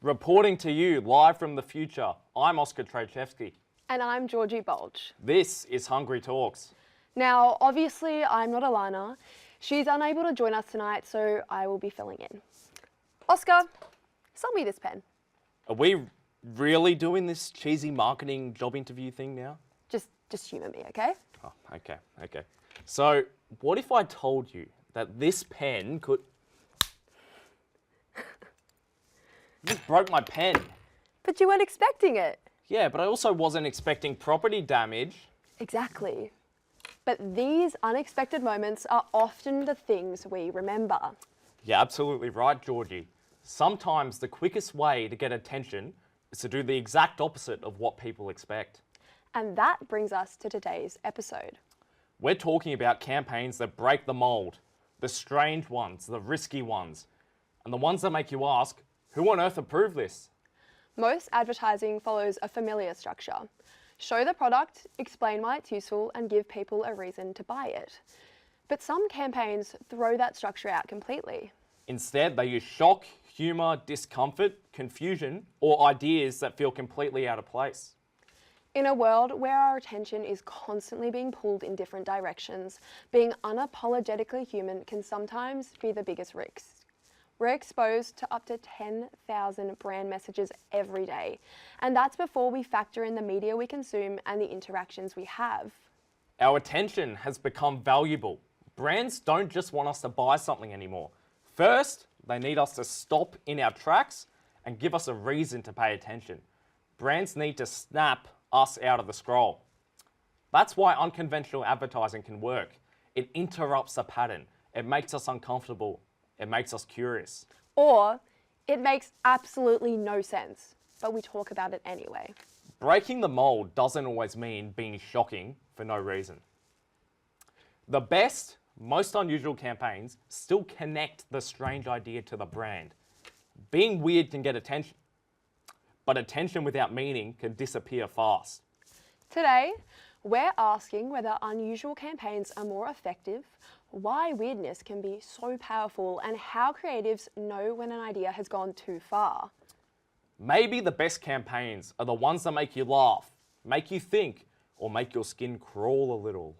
Reporting to you live from the future, I'm Oscar Trajewski. And I'm Georgie Bulge. This is Hungry Talks. Now, obviously, I'm not Alana. She's unable to join us tonight, so I will be filling in. Oscar, sell me this pen. Are we really doing this cheesy marketing job interview thing now? Just humour me, okay? Oh, okay. So, what if I told you that this pen could... You just broke my pen. But you weren't expecting it. Yeah, but I also wasn't expecting property damage. Exactly. But these unexpected moments are often the things we remember. Yeah, absolutely right, Georgie. Sometimes the quickest way to get attention is to do the exact opposite of what people expect. And that brings us to today's episode. We're talking about campaigns that break the mold, the strange ones, the risky ones, and the ones that make you ask, who on earth approved this? Most advertising follows a familiar structure. Show the product, explain why it's useful, and give people a reason to buy it. But some campaigns throw that structure out completely. Instead, they use shock, humour, discomfort, confusion, or ideas that feel completely out of place. In a world where our attention is constantly being pulled in different directions, being unapologetically human can sometimes be the biggest risk. We're exposed to up to 10,000 brand messages every day, and that's before we factor in the media we consume and the interactions we have. Our attention has become valuable. Brands don't just want us to buy something anymore. First, they need us to stop in our tracks and give us a reason to pay attention. Brands need to snap us out of the scroll. That's why unconventional advertising can work. It interrupts a pattern. It makes us uncomfortable. It makes us curious. Or it makes absolutely no sense, but we talk about it anyway. Breaking the mold doesn't always mean being shocking for no reason. The best, most unusual campaigns still connect the strange idea to the brand. Being weird can get attention, but attention without meaning can disappear fast. Today, we're asking whether unusual campaigns are more effective, why weirdness can be so powerful, and how creatives know when an idea has gone too far. Maybe the best campaigns are the ones that make you laugh, make you think, or make your skin crawl a little.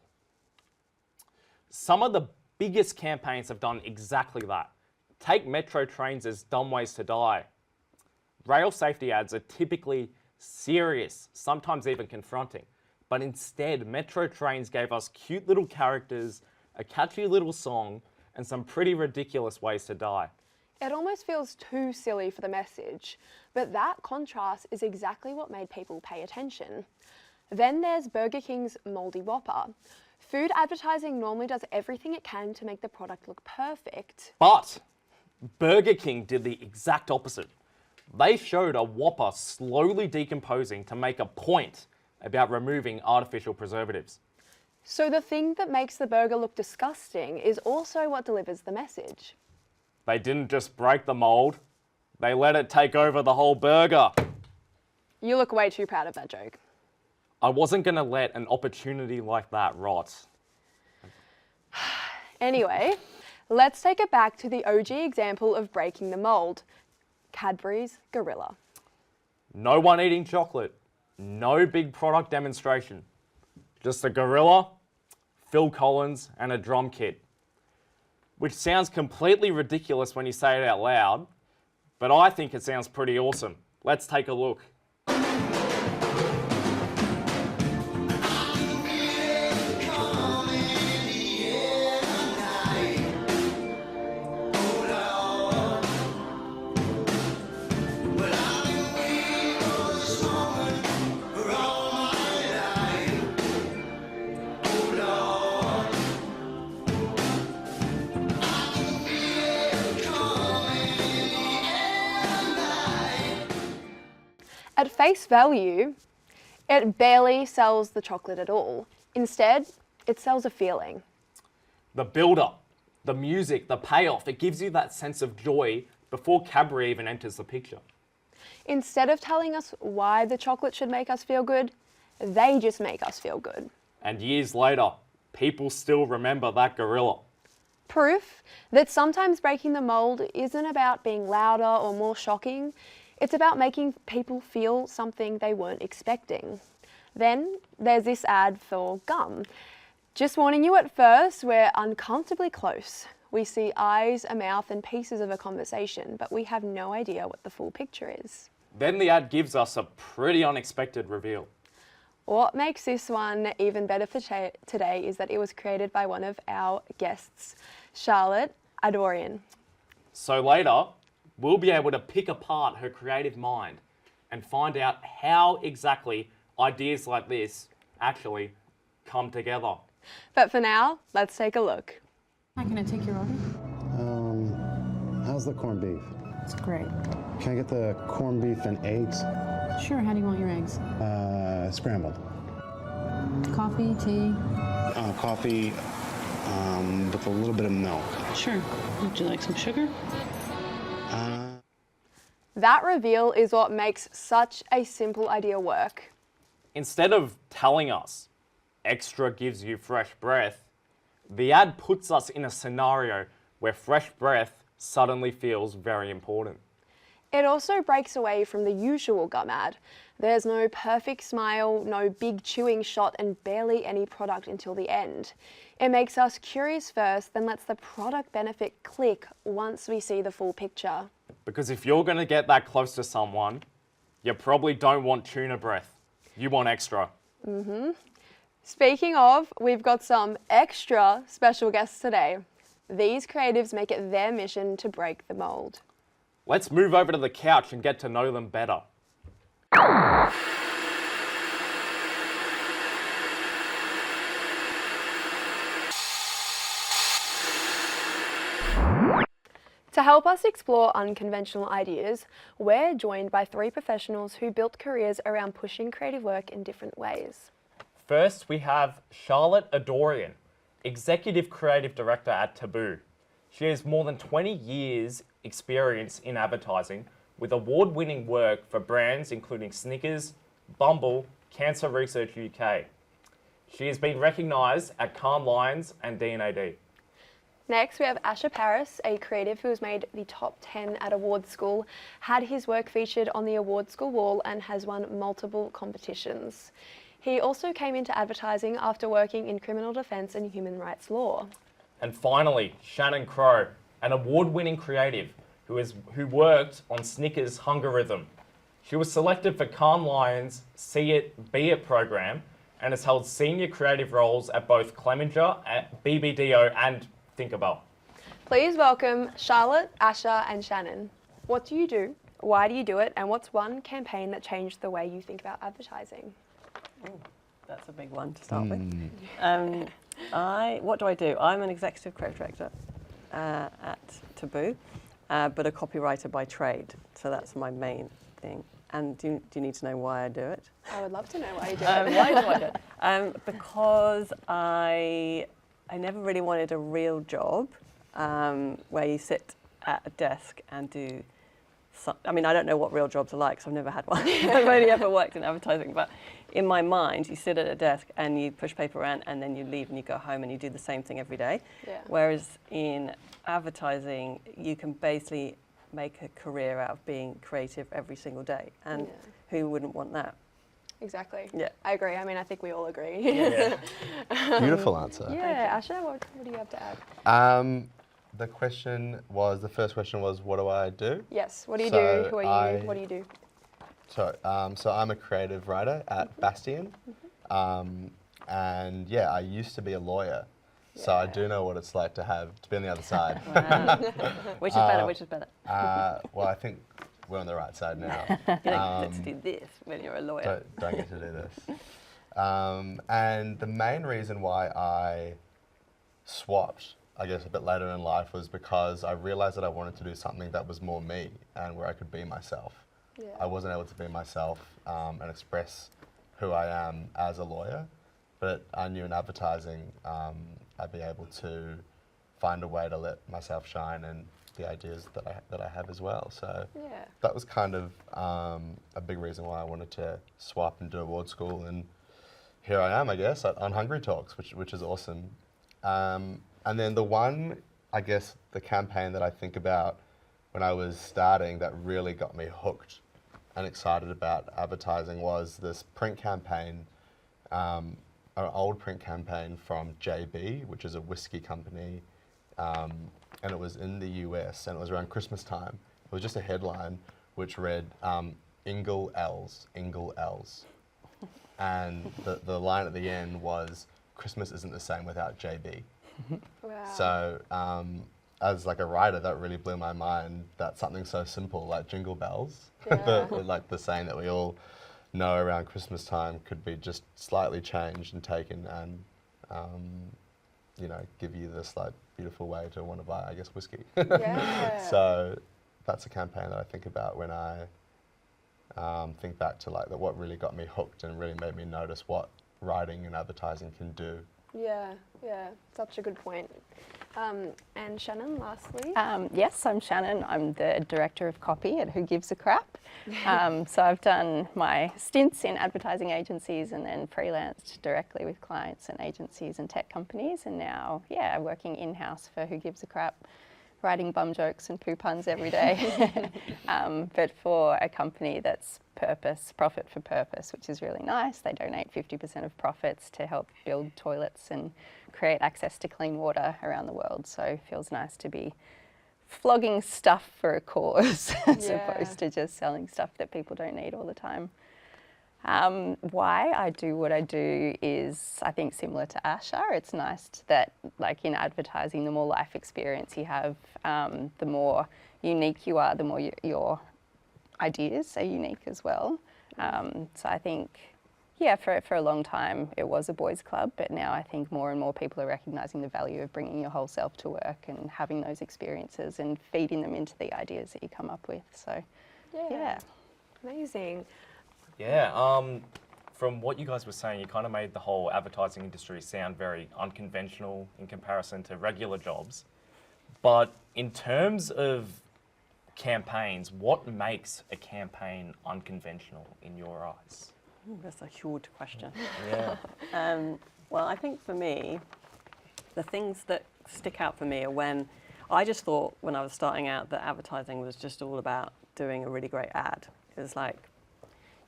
Some of the biggest campaigns have done exactly that. Take metro trains as dumb ways to die. Rail safety ads are typically serious, sometimes even confronting. But instead, metro trains gave us cute little characters, a catchy little song, and some pretty ridiculous ways to die. It almost feels too silly for the message, but that contrast is exactly what made people pay attention. Then there's Burger King's Moldy Whopper. Food advertising normally does everything it can to make the product look perfect. But Burger King did the exact opposite. They showed a Whopper slowly decomposing to make a point about removing artificial preservatives. So the thing that makes the burger look disgusting is also what delivers the message. They didn't just break the mold, they let it take over the whole burger. You look way too proud of that joke. I wasn't going to let an opportunity like that rot. Anyway, let's take it back to the OG example of breaking the mold. Cadbury's Gorilla. No one eating chocolate, no big product demonstration. Just a gorilla, Phil Collins, and a drum kit. Which sounds completely ridiculous when you say it out loud, but I think it sounds pretty awesome. Let's take a look. At face value, it barely sells the chocolate at all. Instead, it sells a feeling. The build-up, the music, the payoff, it gives you that sense of joy before Cadbury even enters the picture. Instead of telling us why the chocolate should make us feel good, they just make us feel good. And years later, people still remember that gorilla. Proof that sometimes breaking the mold isn't about being louder or more shocking. It's about making people feel something they weren't expecting. Then there's this ad for gum. Just warning you at first, we're uncomfortably close. We see eyes, a mouth, and pieces of a conversation, but we have no idea what the full picture is. Then the ad gives us a pretty unexpected reveal. What makes this one even better for today is that it was created by one of our guests, Charlotte Adorjan. So later, we'll be able to pick apart her creative mind and find out how exactly ideas like this actually come together. But for now, let's take a look. Hi, can I take your order? How's the corned beef? It's great. Can I get the corned beef and eggs? Sure, how do you want your eggs? Scrambled. Coffee, tea? Coffee with a little bit of milk. Sure. Would you like some sugar? That reveal is what makes such a simple idea work. Instead of telling us extra gives you fresh breath, the ad puts us in a scenario where fresh breath suddenly feels very important. It also breaks away from the usual gum ad. There's no perfect smile, no big chewing shot, and barely any product until the end. It makes us curious first, then lets the product benefit click once we see the full picture. Because if you're going to get that close to someone, you probably don't want tuna breath. You want extra. Speaking of, we've got some extra special guests today. These creatives make it their mission to break the mold. Let's move over to the couch and get to know them better. To help us explore unconventional ideas, we're joined by three professionals who built careers around pushing creative work in different ways. First, we have Charlotte Adorjan, Executive Creative Director at Taboo. She has more than 20 years experience in advertising with award-winning work for brands including Snickers, Bumble, Cancer Research UK. She has been recognised at Cannes Lions and D&AD. Next, we have Ashet Paris, a creative who has made the top 10 at Award School, had his work featured on the Award School wall and has won multiple competitions. He also came into advertising after working in criminal defence and human rights law. And finally, Shannon Crowe, an award-winning creative who worked on Snickers' Hunger Rhythm. She was selected for Cannes Lions' See It, Be It program and has held senior creative roles at both Clemenger, at BBDO and Tinkerbell. Please welcome Charlotte, Asha and Shannon. What do you do? Why do you do it? And what's one campaign that changed the way you think about advertising? Ooh, that's a big one to start with. What do I do? I'm an executive creative director at Taboo, but a copywriter by trade. So that's my main thing. And do you need to know why I do it? I would love to know why you do it. Why do I do it? Because I never really wanted a real job where you sit at a desk and do. I mean, I don't know what real jobs are like, so I've never had one. I've only ever worked in advertising. But in my mind, you sit at a desk and you push paper around and then you leave and you go home and you do the same thing every day. Yeah. Whereas in advertising, you can basically make a career out of being creative every single day. And who wouldn't want that? Exactly. Yeah. I agree. I mean, I think we all agree. Yeah. Beautiful answer. Yeah, Asha, what do you have to add? The first question was, what do I do? Yes, what do you So do? Who are you? What do you do? So I'm a creative writer at Bastion. And yeah, I used to be a lawyer. So I do know what it's like to be on the other side. Wow. Which is better? Which is better? Well, I think we're on the right side now. You're like, let's do this when you're a lawyer. Don't get to do this. And the main reason why I swapped, I guess, a bit later in life was because I realized that I wanted to do something that was more me and where I could be myself. Yeah. I wasn't able to be myself and express who I am as a lawyer, but I knew in advertising I'd be able to find a way to let myself shine and the ideas that I have as well. So that was kind of a big reason why I wanted to swap and do award school, and here I am, I guess, on Hungry Talks, which is awesome. And then the campaign that I think about when I was starting that really got me hooked and excited about advertising was this print campaign, an old print campaign from JB, which is a whiskey company, and it was in the US, and it was around Christmas time. It was just a headline which read, Ingle L's, Ingle L's. And the line at the end was, Christmas isn't the same without JB. Wow. So as like a writer, that really blew my mind that something so simple like jingle bells, Yeah. like the saying that we all know around Christmas time, could be just slightly changed and taken and, you know, give you this like beautiful way to want to buy, I guess, whiskey. Yeah. So that's a campaign that I think about when I think back to like what really got me hooked and really made me notice what writing and advertising can do. Yeah, such a good point. And Shannon, lastly. Yes, I'm Shannon. I'm the Director of Copy at Who Gives a Crap. So I've done my stints in advertising agencies and then freelanced directly with clients and agencies and tech companies, and now, working in-house for Who Gives a Crap, writing bum jokes and poo puns every day, but for a company that's profit for purpose, which is really nice. They donate 50% of profits to help build toilets and create access to clean water around the world. So it feels nice to be flogging stuff for a cause as opposed to just selling stuff that people don't need all the time. Why I do what I do is, I think, similar to Asha. It's nice that, like in advertising, the more life experience you have, the more unique you are, the more your ideas are unique as well. So I think, for a long time it was a boys' club, but now I think more and more people are recognising the value of bringing your whole self to work and having those experiences and feeding them into the ideas that you come up with. So, Amazing. Yeah, from what you guys were saying, you kind of made the whole advertising industry sound very unconventional in comparison to regular jobs. But in terms of campaigns, what makes a campaign unconventional in your eyes? Ooh, that's a huge question. Yeah. Well, I think for me, the things that stick out for me are when I just thought when I was starting out that advertising was just all about doing a really great ad. It was like,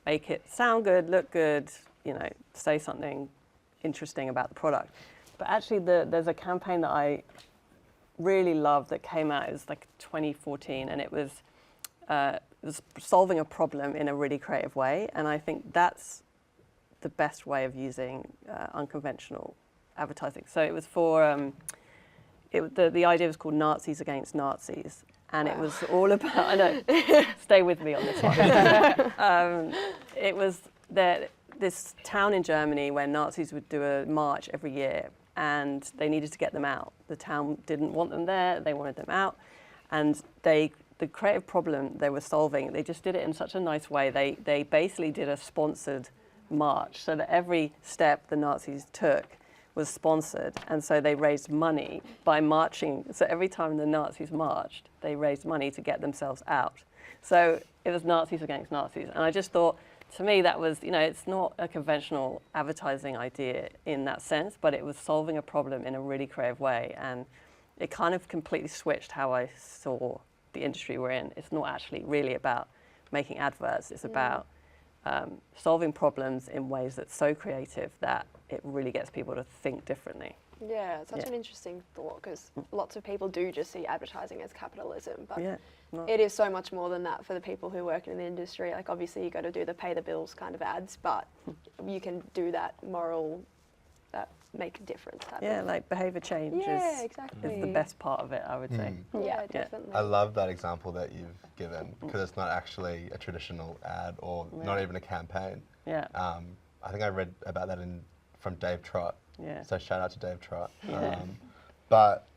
make it sound good, look good, you know, say something interesting about the product. But actually there's a campaign that I really loved that came out, it was like 2014, and it was solving a problem in a really creative way. And I think that's the best way of using unconventional advertising. So it was for, the idea was called Nazis Against Nazis. And it was all about, I know, stay with me on this one. It was this town in Germany where Nazis would do a march every year, and they needed to get them out. The town didn't want them there, they wanted them out. And the creative problem they were solving, they just did it in such a nice way. They basically did a sponsored march, so that every step the Nazis took was sponsored, and so they raised money by marching. So every time the Nazis marched, they raised money to get themselves out. So it was Nazis against Nazis. And I just thought, to me, that was, you know, it's not a conventional advertising idea in that sense, but it was solving a problem in a really creative way. And it kind of completely switched how I saw the industry we're in. It's not actually really about making adverts. It's about solving problems in ways that's so creative that it really gets people to think differently. Yeah, it's such an interesting thought, because lots of people do just see advertising as capitalism, but it is so much more than that for the people who work in the industry. Like, obviously you got to do the pay the bills kind of ads, but you can do that moral, that make a difference. Like behaviour change is the best part of it, I would say. Yeah, definitely. I love that example that you've given, because it's not actually a traditional ad or not even a campaign. Yeah. I think I read about that from Dave Trott. Yeah. So shout out to Dave Trott. Yeah. But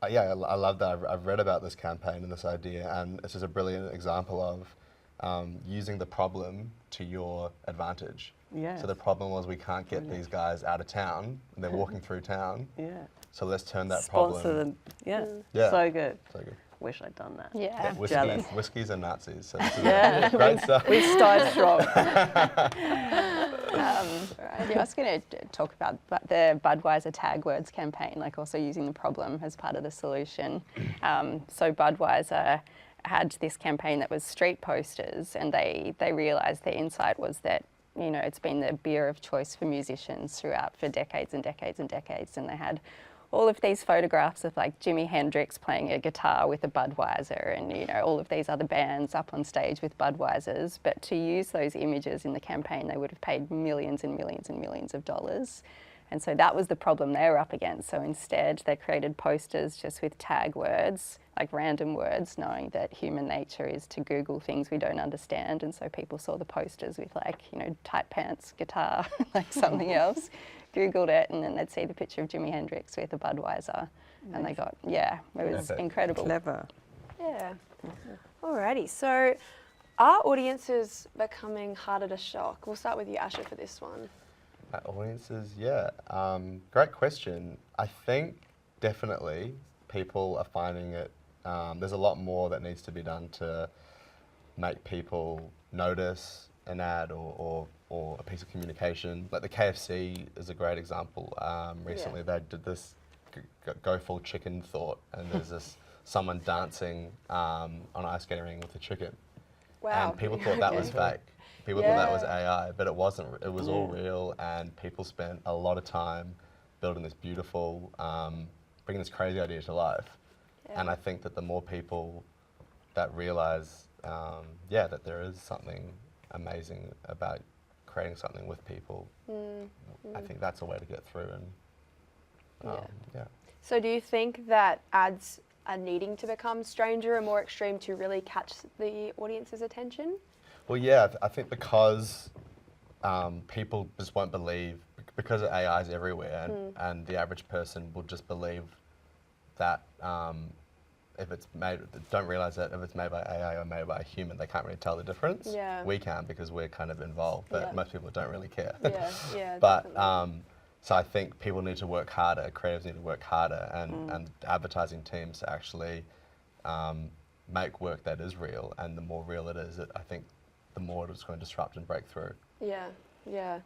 I love that. I've read about this campaign and this idea, and this is a brilliant example of using the problem to your advantage. Yeah. So the problem was we can't get these guys out of town, and they're walking through town. Yeah. So let's turn that Sponsor problem. them. Yeah. Yeah. So good. So good. Wish I'd done that. Yeah. Jealous. Whiskeys and Nazis. So this is great stuff. We started strong. I was going to talk about the Budweiser tag words campaign, like also using the problem as part of the solution. So Budweiser had this campaign that was street posters, and they realised their insight was that, you know, it's been the beer of choice for musicians throughout for decades and decades and decades, and they had all of these photographs of like Jimi Hendrix playing a guitar with a Budweiser, and, you know, all of these other bands up on stage with Budweisers. But to use those images in the campaign, they would have paid millions and millions and millions of dollars. And so that was the problem they were up against. So instead, they created posters just with tag words, like random words, knowing that human nature is to Google things we don't understand. And so people saw the posters with, like, you know, tight pants, guitar, like something else, Googled it, and then they'd see the picture of Jimi Hendrix with a Budweiser. And they got, it was incredible. Clever. Yeah. Alrighty. So, are audiences becoming harder to shock? We'll start with you, Ashet, for this one. Audiences, great question. I think definitely people are finding it, there's a lot more that needs to be done to make people notice an ad or a piece of communication. Like the KFC is a great example. Recently they did this go full chicken thought, and there's this someone dancing on an ice skating ring with a chicken. Wow. And people thought that was fake. People thought that was AI, but it wasn't. It was all real, and people spent a lot of time building this beautiful, bringing this crazy idea to life. Yeah. And I think that the more people that realise, that there is something amazing about creating something with people, I think that's a way to get through. And So do you think that ads are needing to become stranger and more extreme to really catch the audience's attention? Well, yeah, I think because people just won't believe, because AI is everywhere, and the average person will just believe that if it's made, don't realise that if it's made by AI or made by a human, they can't really tell the difference. Yeah. We can, because we're kind of involved, but most people don't really care. But so I think people need to work harder, creatives need to work harder, and advertising teams to actually make work that is real, and the more real it is, I think the more it's going to disrupt and break through. Yeah.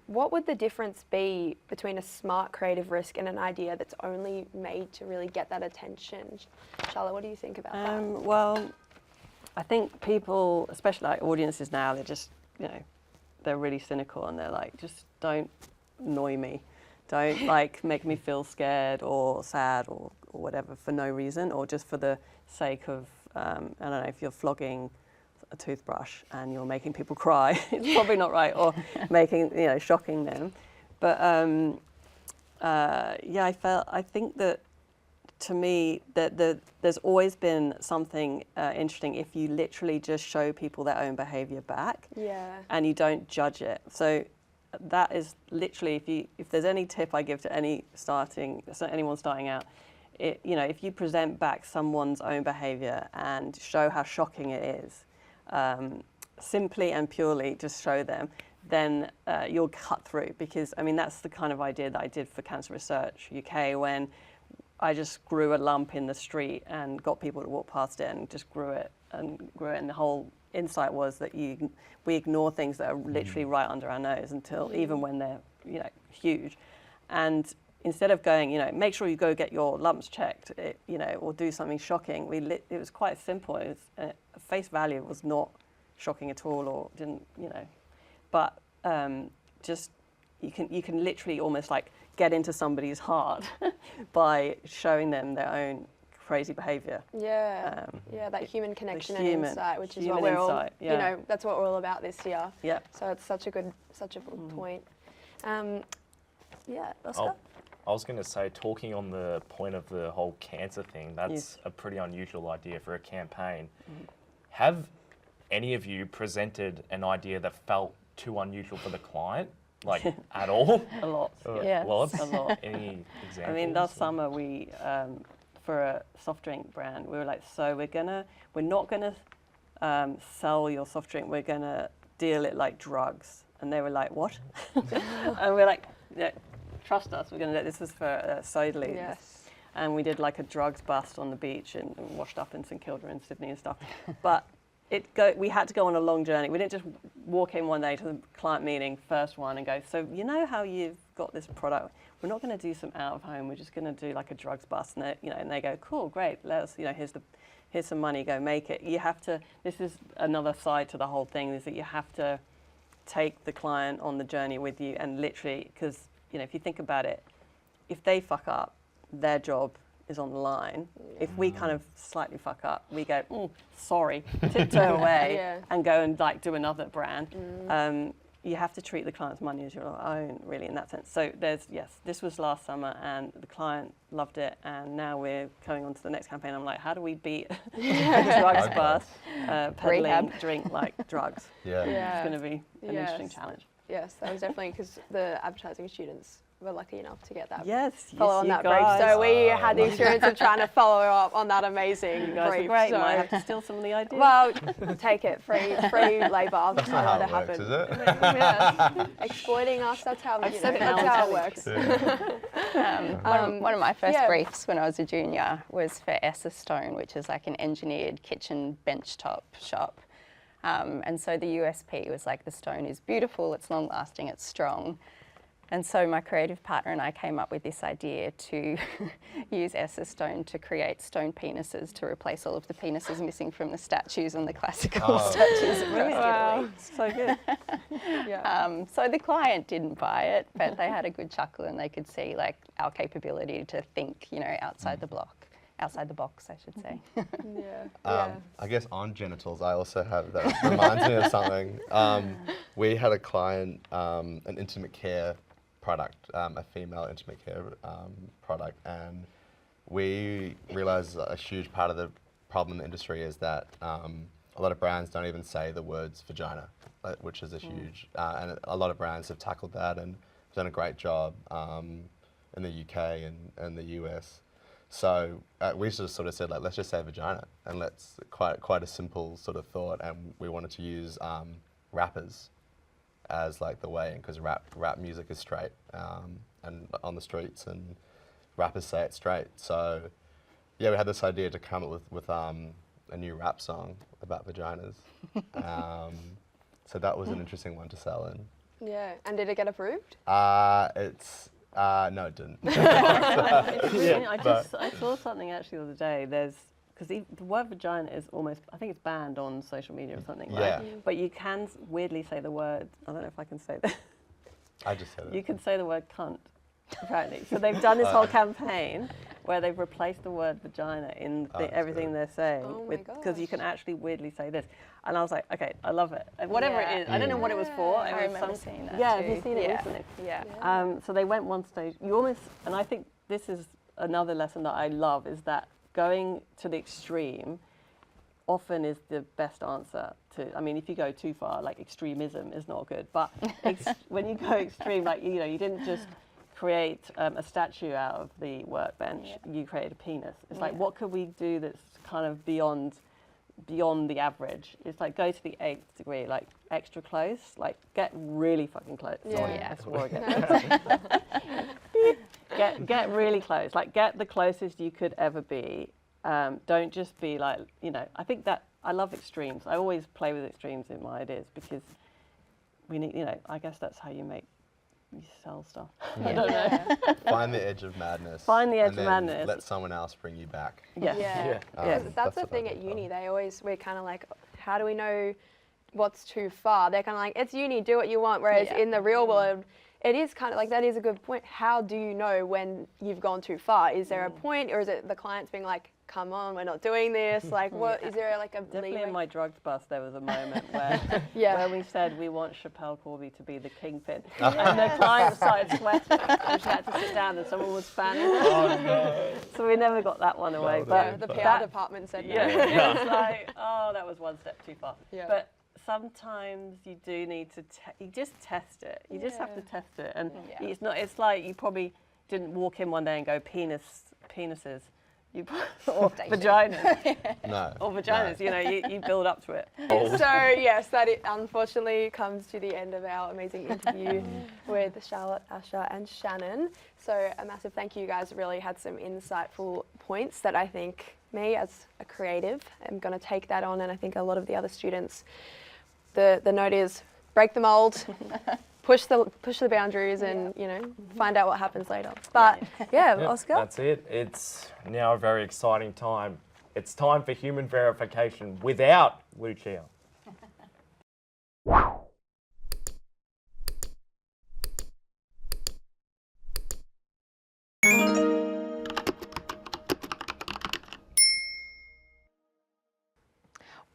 What would the difference be between a smart creative risk and an idea that's only made to really get that attention? Charlotte, what do you think about that? Well, I think people, especially like audiences now, they're just, you know, they're really cynical, and they're like, just don't annoy me. Don't like make me feel scared or sad or whatever for no reason, or just for the sake of, I don't know, if you're flogging a toothbrush and you're making people cry, it's probably not right, or making, you know, shocking them. But I think that, to me, that there's always been something interesting if you literally just show people their own behaviour back, and you don't judge it. So that is literally, if there's any tip I give to anyone starting out, if you present back someone's own behaviour and show how shocking it is, simply and purely just show them, then you'll cut through. Because, I mean, that's the kind of idea that I did for Cancer Research UK, when I just grew a lump in the street and got people to walk past it and just grew it. And the whole insight was that we ignore things that are literally right under our nose until, even when they're, you know, huge. And instead of going, you know, make sure you go get your lumps checked, you know, or do something shocking, it was quite simple. It was, face value was not shocking at all, or didn't, you know, but just you can literally almost like get into somebody's heart by showing them their own crazy behaviour. That human connection and insight, which is what we're all, you know, that's what we're all about this year. So it's such a good point. Oscar? I was going to say, talking on the point of the whole cancer thing, that's a pretty unusual idea for a campaign. Have any of you presented an idea that felt too unusual for the client, like at all? A lot. Lots? A lot. Any examples? I mean, last summer we, for a soft drink brand, we were like, so we're not gonna sell your soft drink, we're gonna deal it like drugs. And they were like, what? And we're like, yeah, trust us, we're going to, this was for soda leaves. And we did like a drugs bust on the beach and washed up in St Kilda and Sydney and stuff. But we had to go on a long journey. We didn't just walk in one day to the client meeting, first one, and go, so you know how you've got this product? We're not going to do some out of home. We're just going to do like a drugs bust, and and they go, cool, great. Let us, here's some money, go make it. You have to. This is another side to the whole thing, is that you have to take the client on the journey with you, and literally, because if you think about it, if they fuck up, their job is on the line. If we kind of slightly fuck up, we go, sorry, tiptoe away and go and like do another brand. You have to treat the client's money as your own, really, in that sense. So this was last summer, and the client loved it, and now we're going on to the next campaign. I'm like, how do we beat a drugs bust, peddling drink like drugs? It's going to be an interesting challenge. Yes, that was definitely because the advertising students were lucky enough to get that follow on that guys. brief. So we had the experience of trying to follow up on that amazing you guys brief. are great. So. You might have to steal some of the ideas. Well, take it, free labour. That's not how it works, is it? Yeah. Exploiting us, that's how, that's how it works. One of my first briefs when I was a junior was for Stone, which is like an engineered kitchen benchtop shop. And so the USP was like, the stone is beautiful, it's long lasting, it's strong. And so my creative partner and I came up with this idea to use Stone to create stone penises to replace all of the penises missing from the statues and the classical statues across Italy. So good. So the client didn't buy it, but they had a good chuckle, and they could see like our capability to think, outside the box, I should say. I guess on genitals, I also have, that reminds me of something. We had a client, an intimate care product, a female intimate care product, and we realized a huge part of the problem in the industry is that a lot of brands don't even say the words vagina, which is a huge, and a lot of brands have tackled that and done a great job in the UK and the US. So we just sort of said, like, let's just say vagina, and let's quite a simple sort of thought, and we wanted to use rappers as like the way, because rap music is straight and on the streets, and rappers say it straight. So we had this idea to come up with a new rap song about vaginas. So that was an interesting one to sell in. Yeah, and did it get approved? No, it didn't. I saw something actually the other day. Because the word vagina is almost, I think it's banned on social media or something, right? But you can weirdly say the word, I don't know if I can say that. I just said it. You can say the word cunt, apparently. So they've done this whole campaign where they've replaced the word vagina in everything they're saying, because you can actually weirdly say this. And I was like, okay, I love it. And whatever it is, I don't know what it was for. I remember seeing that have too. you seen it recently? Yeah. So they went one stage, and I think this is another lesson that I love, is that going to the extreme often is the best answer to, I mean, if you go too far, like extremism is not good, but when you go extreme, like, you didn't just create a statue out of the workbench, you created a penis. It's like, what could we do that's kind of beyond the average? It's like, go to the 8th degree, like extra close, like get really fucking close. I swore again. Get really close, like get the closest you could ever be. Don't just be like, I think that I love extremes. I always play with extremes in my ideas, because we need, I guess that's how you sell stuff. I don't know. Find the edge of madness. Find the edge and of then madness. let someone else bring you back. That's the thing at uni. We're kind of like, how do we know what's too far? They're kind of like, it's uni, do what you want. Whereas in the real world, it is kind of like, that is a good point. How do you know when you've gone too far? Is there a point, or is it the clients being like, come on, we're not doing this? Like, what is there like a Definitely leeway? in my drugs bust, there was a moment where where we said we want Chappelle Corby to be the kingpin, and the client started sweating, and she had to sit down, and someone was fanning her. Oh no! So we never got that one away. But the PR department said no. it was like, oh, that was one step too far. But sometimes you do need to, you just test it. You just have to test it, and it's like you probably didn't walk in one day and go penises. You or vaginas. No. Or vaginas, no. you know, you build up to it. So yes, that it unfortunately comes to the end of our amazing interview with Charlotte, Ashet and Shannon. So a massive thank you. You guys really had some insightful points that I think me as a creative am going to take that on, and I think a lot of the other students, the note is break the mold, push the boundaries, and you know, find out what happens later. But yeah, Yep, Oscar. That's it. It's now a very exciting time. It's time for human verification without Lucia.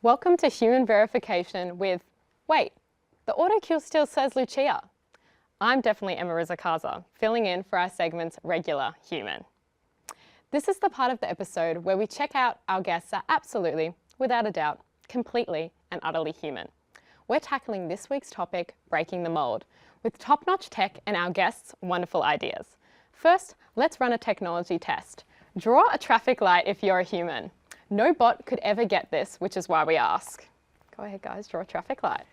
Welcome to Human Verification with, wait, the autocue still says Lucia. I'm definitely Emma Rizakaza, filling in for our segment's regular human. This is the part of the episode where we check out our guests are absolutely, without a doubt, completely and utterly human. We're tackling this week's topic, breaking the mold, with top-notch tech and our guests' wonderful ideas. First, let's run a technology test. Draw a traffic light if you're a human. No bot could ever get this, which is why we ask. Go ahead, guys, draw a traffic light.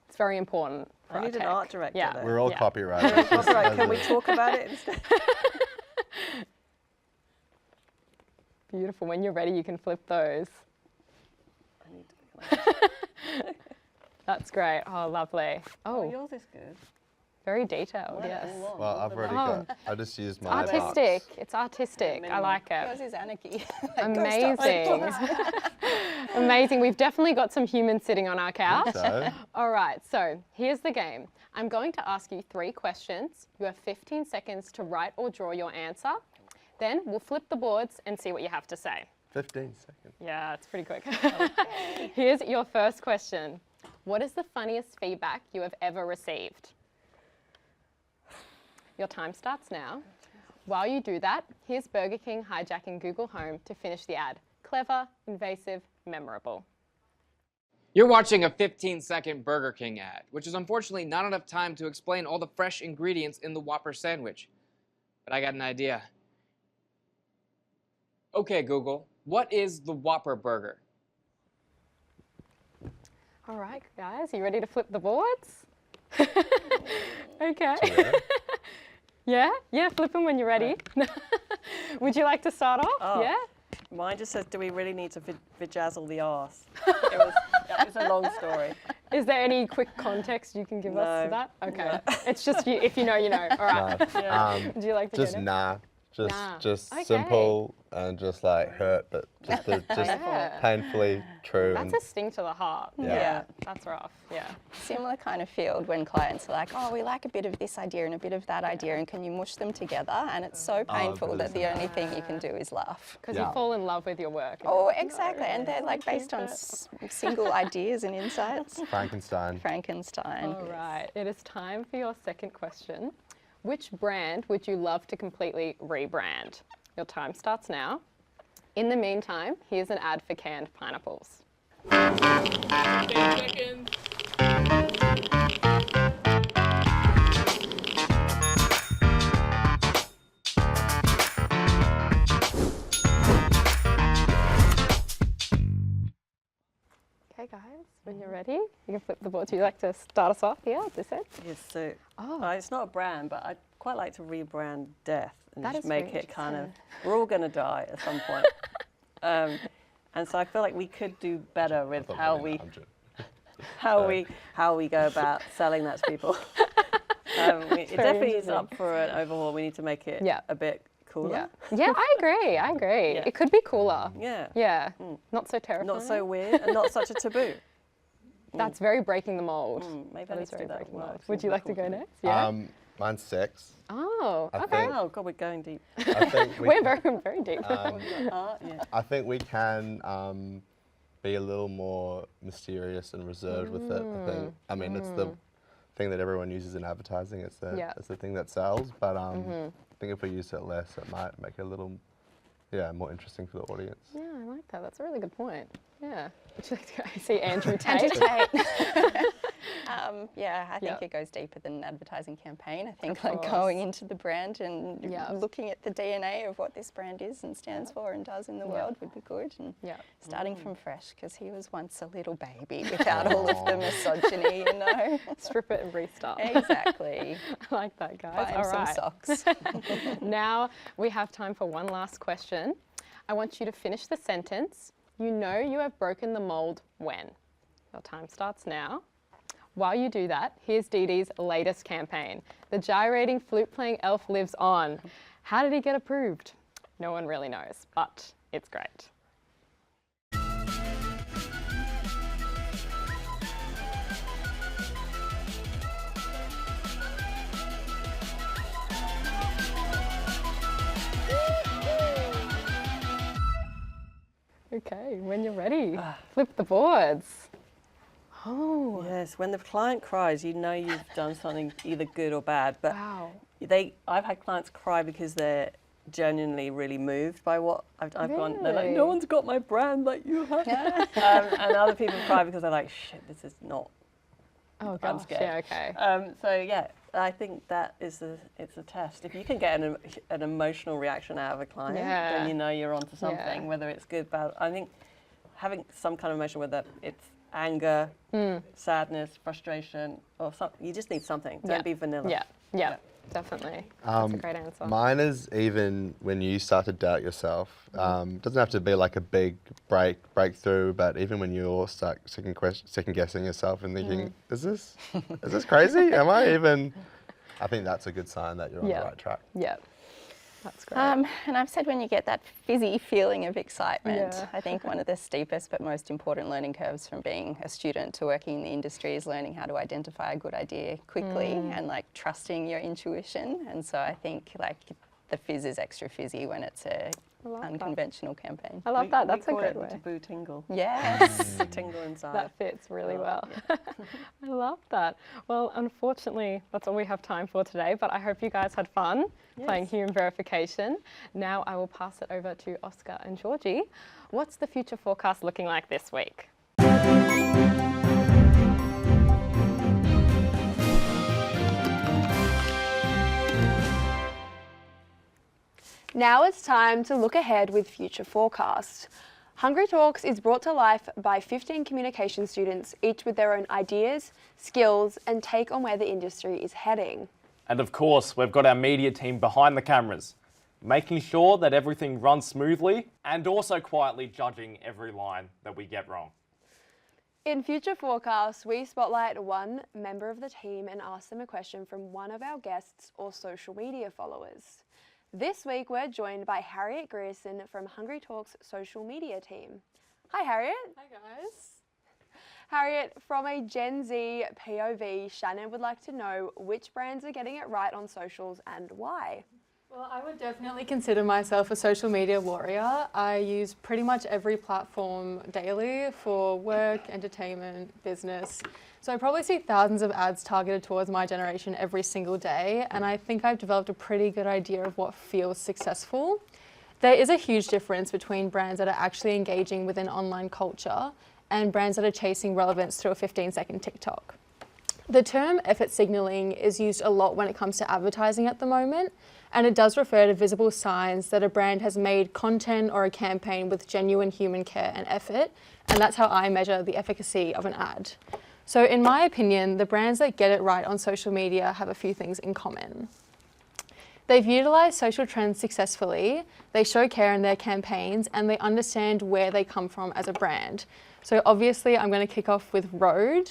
It's very important for I our need an tech. art director. Yeah. Though. We're all Yeah. copywriters. just Right, as can we a- talk about it instead? Beautiful. When you're ready, you can flip those. I need to That's great. Oh, lovely. Oh, Oh, yours is good. very detailed, Why yes. all on? Well, I've already Oh. got. I just used It's my artistic. box. It's artistic. I minimal. like Yours it. is anarchy. Amazing. Amazing. We've definitely got some humans sitting on our couch. So, All right, so here's the game. I'm going to ask you 3 questions. You have 15 seconds to write or draw your answer. Then we'll flip the boards and see what you have to say. 15 seconds. Yeah, it's pretty quick. Here's your first question. What is the funniest feedback you have ever received? Your time starts now. While you do that, here's Burger King hijacking Google Home to finish the ad. Clever, invasive, memorable. You're watching a 15-second Burger King ad, which is unfortunately not enough time to explain all the fresh ingredients in the Whopper sandwich. But I got an idea. Okay, Google, what is the Whopper burger? All right, guys, you ready to flip the boards? Okay. Yeah, flip them when you're ready. Would you like to start off? Oh. Yeah? Mine just says, do we really need to vajazzle the arse? It's a long story. Is there any quick context you can give us to No. that? Okay. It's just you, if you know, you know. All right. No. Would you like to Just go next? nah. Nah. Just Okay. simple and just like hurt, but just Yeah. painfully true. That's a sting to the heart. Yeah. That's rough. Yeah. Similar kind of field when clients are like, oh, we like a bit of this idea and a bit of that idea, and can you mush them together? And it's so painful that the only thing you can do is laugh. Because Yeah. you fall in love with your work. Oh, exactly. And they're like based on single ideas and insights. Frankenstein. Frankenstein. All right. It is time for your second question. Which brand would you love to completely rebrand? Your time starts now. In the meantime, here's an ad for canned pineapples. 10 seconds. Okay, guys, when you're ready, you can flip the board. Would you like to start us off here at this end? Yes, so Oh. it's not a brand, but I'd quite like to rebrand death and That just is make very it kind of, we're all going to die at some point. And so I feel like we could do better with how we go about selling that to people. It definitely is up for an overhaul. We need to make it Yeah. a bit cooler. Yeah, I agree. Yeah. It could be cooler. Yeah. Yeah. Not so terrifying. Not so weird and not such a taboo. That's very breaking the mold. Maybe I That need is to very do that. breaking the Well, mold. it's Would you not like to cool. go next? Yeah. Mine's sex. Oh, I okay. think- Oh God, we're going deep. I think We're very deep. Yeah. I think we can be a little more mysterious and reserved with it. I mean, it's the thing that everyone uses in advertising. It's the Yeah. it's the thing that sells. But I think if we use it less, it might make it a little, more interesting for the audience. Yeah, I like that. That's a really good point. Yeah. Would you like to go? I see Andrew Tate. Andrew Tate. Yeah, I think Yep. it goes deeper than an advertising campaign. I think Of like course. going into the brand and Yep. looking at the DNA of what this brand is and stands for and does in the world would be good. And Yep. starting from fresh, because he was once a little baby without all of the misogyny, you know. Strip it and restart. Exactly. I like that, guys. Buy him All some right. socks. Now we have time for one last question. I want you to finish the sentence. You know you have broken the mold when. Your time starts now. While you do that, here's Dee Dee's latest campaign. The gyrating, flute-playing elf lives on. How did he get approved? No one really knows, but it's great. Okay, when you're ready, flip the boards. Oh, Yes, when the client cries, you know you've done something either good or bad. But wow. I've had clients cry because they're genuinely really moved by what I've gone. They're like, Really? no one's got my brand like you have. And other people cry because they're like, shit, this is not. Oh, I'm gosh, scared. yeah, okay. So yeah, I think that is it's a test. If you can get an emotional reaction out of a client, Yeah. then you know you're onto something. Yeah. Whether it's good, bad. I think having some kind of emotion, whether it's anger, sadness, frustration, or something, you just need something. Don't be vanilla. Yeah, yeah, definitely. That's a great answer. Mine is even when you start to doubt yourself. Doesn't have to be like a big breakthrough, but even when you start second guessing yourself and thinking, is this crazy? Am I even? I think that's a good sign that you're on the right track. Yeah, that's great. And I've said when you get that fizzy feeling of excitement, Yeah. I think one of the steepest but most important learning curves from being a student to working in the industry is learning how to identify a good idea quickly and like trusting your intuition. And so I think like the fizz is extra fizzy when it's a love that. unconventional campaign. I love that. That's a call great it way. taboo tingle. Yes. The tingle inside. That fits really well. I love that. Well, unfortunately, that's all we have time for today, but I hope you guys had fun playing human verification. Now I will pass it over to Oscar and Georgie. What's the future forecast looking like this week? Now it's time to look ahead with future forecasts. Hungry Talks is brought to life by 15 communication students, each with their own ideas, skills, and take on where the industry is heading. And of course, we've got our media team behind the cameras, making sure that everything runs smoothly and also quietly judging every line that we get wrong. In future forecasts, we spotlight one member of the team and ask them a question from one of our guests or social media followers. This week, we're joined by Harriet Grierson from Hungry Talks social media team. Hi, Harriet. Hi, guys. Harriet, from a Gen Z POV, Shannon would like to know which brands are getting it right on socials and why. Well, I would definitely consider myself a social media warrior. I use pretty much every platform daily for work, entertainment, business. So I probably see thousands of ads targeted towards my generation every single day, and I think I've developed a pretty good idea of what feels successful. There is a huge difference between brands that are actually engaging within online culture and brands that are chasing relevance through a 15-second TikTok. The term effort signaling is used a lot when it comes to advertising at the moment, and it does refer to visible signs that a brand has made content or a campaign with genuine human care and effort, and that's how I measure the efficacy of an ad. So in my opinion, the brands that get it right on social media have a few things in common. They've utilised social trends successfully, they show care in their campaigns, and they understand where they come from as a brand. So obviously I'm going to kick off with Rode.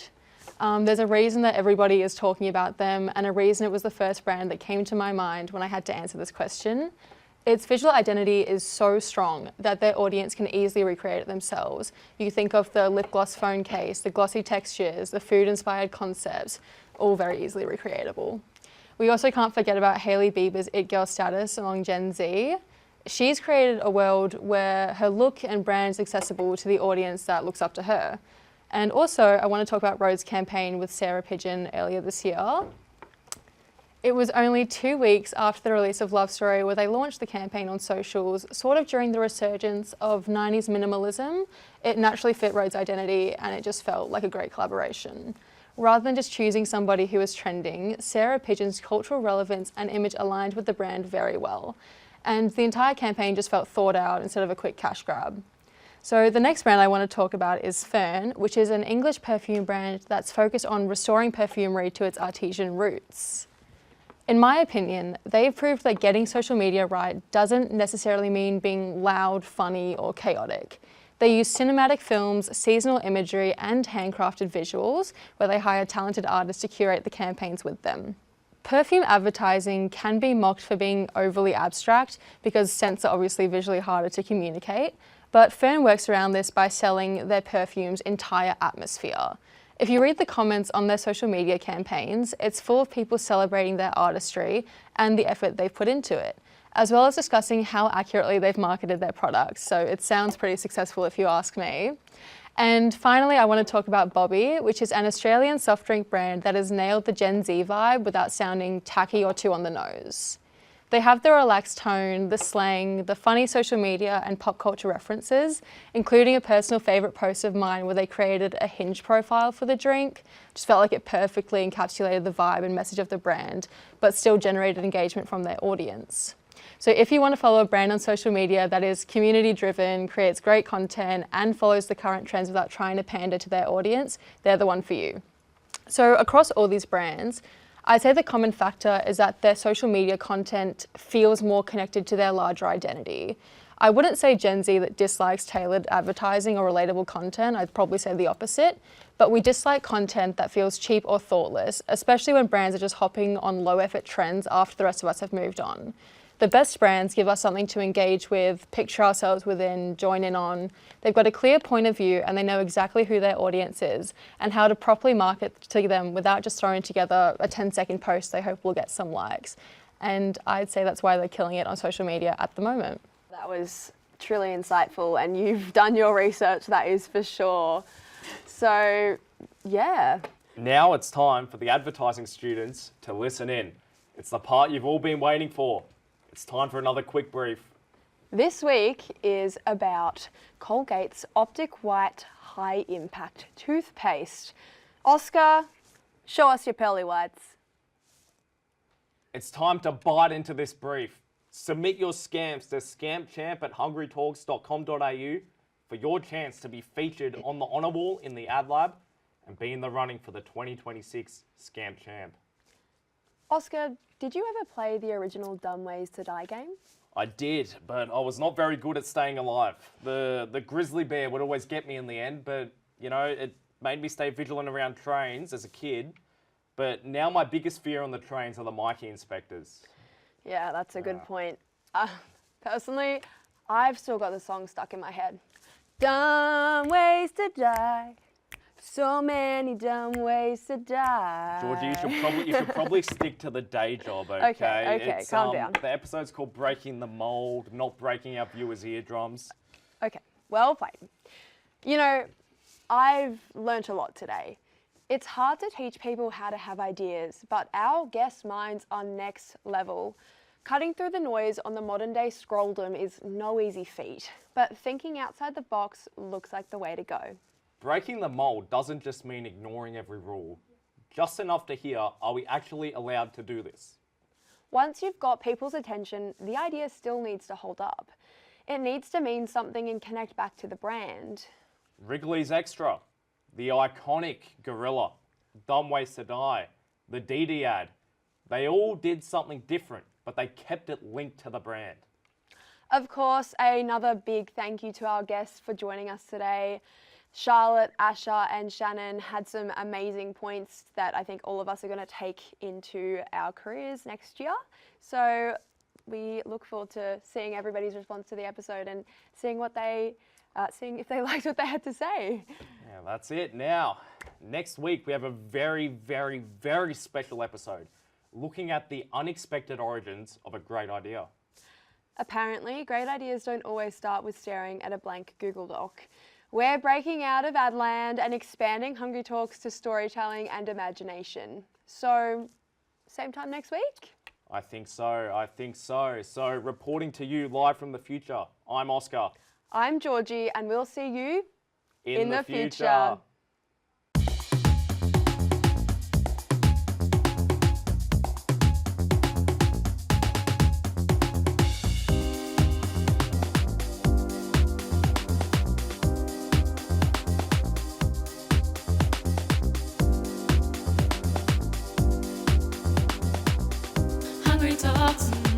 There's a reason that everybody is talking about them, and a reason it was the first brand that came to my mind when I had to answer this question. Its visual identity is so strong that their audience can easily recreate it themselves. You think of the lip gloss phone case, the glossy textures, the food-inspired concepts, all very easily recreatable. We also can't forget about Hailey Bieber's It Girl status among Gen Z. She's created a world where her look and brand is accessible to the audience that looks up to her. And also, I want to talk about Rode's campaign with Sarah Pigeon earlier this year. It was only 2 weeks after the release of Love Story where they launched the campaign on socials, sort of during the resurgence of 90s minimalism. It naturally fit Rode's identity and it just felt like a great collaboration. Rather than just choosing somebody who was trending, Sarah Pigeon's cultural relevance and image aligned with the brand very well. And the entire campaign just felt thought out instead of a quick cash grab. So the next brand I want to talk about is Fern, which is an English perfume brand that's focused on restoring perfumery to its artesian roots. In my opinion, they've proved that getting social media right doesn't necessarily mean being loud, funny, or chaotic. They use cinematic films, seasonal imagery, and handcrafted visuals, where they hire talented artists to curate the campaigns with them. Perfume advertising can be mocked for being overly abstract because scents are obviously visually harder to communicate, but Fern works around this by selling their perfume's entire atmosphere. If you read the comments on their social media campaigns, it's full of people celebrating their artistry and the effort they've put into it, as well as discussing how accurately they've marketed their products. So it sounds pretty successful if you ask me. And finally, I want to talk about Bobby, which is an Australian soft drink brand that has nailed the Gen Z vibe without sounding tacky or too on the nose. They have the relaxed tone, the slang, the funny social media and pop culture references, including a personal favourite post of mine where they created a Hinge profile for the drink. Just felt like it perfectly encapsulated the vibe and message of the brand, but still generated engagement from their audience. So if you want to follow a brand on social media that is community driven, creates great content and follows the current trends without trying to pander to their audience, they're the one for you. So across all these brands, I'd say the common factor is that their social media content feels more connected to their larger identity. I wouldn't say Gen Z that dislikes tailored advertising or relatable content. I'd probably say the opposite. But we dislike content that feels cheap or thoughtless, especially when brands are just hopping on low effort trends after the rest of us have moved on. The best brands give us something to engage with, picture ourselves within, join in on. They've got a clear point of view and they know exactly who their audience is and how to properly market to them without just throwing together a 10-second post they hope will get some likes. And I'd say that's why they're killing it on social media at the moment. That was truly insightful and you've done your research, that is for sure. So, yeah. Now it's time for the advertising students to listen in. It's the part you've all been waiting for. It's time for another quick brief. This week is about Colgate's Optic White High Impact Toothpaste. Oscar, show us your pearly whites. It's time to bite into this brief. Submit your scamps to scampchamp@hungrytalks.com.au for your chance to be featured on the honour wall in the ad lab and be in the running for the 2026 Scamp Champ. Oscar, did you ever play the original Dumb Ways to Die game? I did, but I was not very good at staying alive. The grizzly bear would always get me in the end, but you know, it made me stay vigilant around trains as a kid. But now my biggest fear on the trains are the Mikey inspectors. Yeah, that's a good point. Personally, I've still got the song stuck in my head. Dumb ways to die. So many dumb ways to die. Georgie, you should probably stick to the day job, okay? Okay, calm down. The episode's called Breaking the Mold, not breaking our viewers' eardrums. Okay, well played. You know, I've learnt a lot today. It's hard to teach people how to have ideas, but our guest minds are next level. Cutting through the noise on the modern day scrolldom is no easy feat, but thinking outside the box looks like the way to go. Breaking the mold doesn't just mean ignoring every rule. Just enough to hear, are we actually allowed to do this? Once you've got people's attention, the idea still needs to hold up. It needs to mean something and connect back to the brand. Wrigley's Extra, the iconic Gorilla, Dumb Ways to Die, the DD ad. They all did something different, but they kept it linked to the brand. Of course, another big thank you to our guests for joining us today. Charlotte, Ashet and Shannon had some amazing points that I think all of us are going to take into our careers next year. So we look forward to seeing everybody's response to the episode and seeing if they liked what they had to say. Yeah, that's it. Now, next week we have a very, very, very special episode looking at the unexpected origins of a great idea. Apparently, great ideas don't always start with staring at a blank Google Doc. We're breaking out of Adland and expanding Hungry Talks to storytelling and imagination. So, same time next week? I think so. So, reporting to you live from the future, I'm Oscar. I'm Georgie, and we'll see you in the future. out.